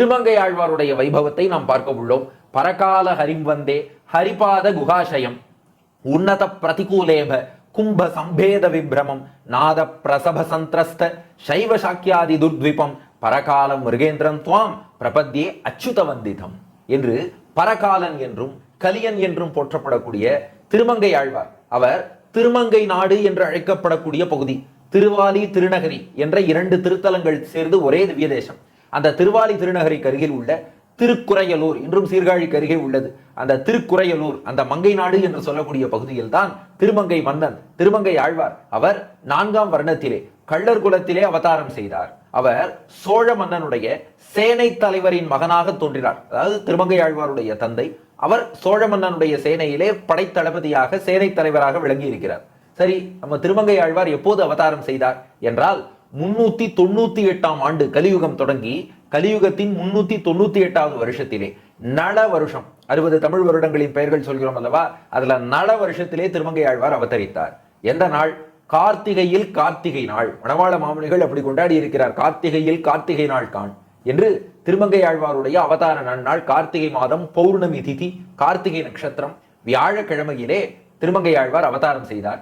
திருமங்கை ஆழ்வாருடைய வைபவத்தை நாம் பார்க்க உள்ளோம். பரகால ஹரிம் வந்தே ஹரிபாத குகாசயம் உன்னத பிரதிகூலேப கும்ப சம்பேத விப்ரமம் நாத பிரசப சந்திரஸ்த சைவ சாக்கியாதி துர்த்விபம் பரகாலம் மிருகேந்திரன் துவாம் பிரபத்யே அச்சுத வந்திதம் என்று பரகாலன் என்றும் கலியன் என்றும் போற்றப்படக்கூடிய திருமங்கை ஆழ்வார். அவர் திருமங்கை நாடு என்று அழைக்கப்படக்கூடிய பகுதி திருவாலி திருநகரி என்ற 2 திருத்தலங்கள் சேர்ந்து ஒரே திவ்ய தேசம். அந்த திருவாலி திருநகரிக்கு அருகில் உள்ள திருக்குறையலூர் என்றும் சீர்காழிக்கு அருகே உள்ளது. அந்த திருக்குறையலூர் அந்த மங்கை நாடு என்று சொல்லக்கூடிய பகுதியில் தான் திருமங்கை மன்னன் திருமங்கை ஆழ்வார் அவர் 4ஆம் வர்ணத்திலே கள்ளர் குலத்திலே அவதாரம் செய்தார். அவர் சோழ மன்னனுடைய சேனை தலைவரின் மகனாக தோன்றினார். அதாவது திருமங்கை ஆழ்வாருடைய தந்தை அவர் சோழ மன்னனுடைய சேனையிலே படைத்தளபதியாக சேனை தலைவராக விளங்கி இருக்கிறார். சரி, நம்ம திருமங்கை ஆழ்வார் எப்போது அவதாரம் செய்தார் என்றால் 398ஆம் ஆண்டு கலியுகம் தொடங்கி கலியுகத்தின் 398வது வருஷத்திலே நல வருஷம் 60 தமிழ் வருடங்களின் பெயர்கள் சொல்கிறோம் அல்லவா, அதுல நல வருஷத்திலே திருமங்கை ஆழ்வார் அவதரித்தார். எந்த நாள்? கார்த்திகையில் கார்த்திகை நாள். மணவாள மாமுனிகள் அப்படி கொண்டாடி இருக்கிறார். கார்த்திகையில் கார்த்திகை நாள் காண் என்று திருமங்கை ஆழ்வாருடைய அவதார நன்னாள் கார்த்திகை மாதம் பௌர்ணமி திதி கார்த்திகை நட்சத்திரம் வியாழக்கிழமையிலே திருமங்கை ஆழ்வார் அவதாரம் செய்தார்.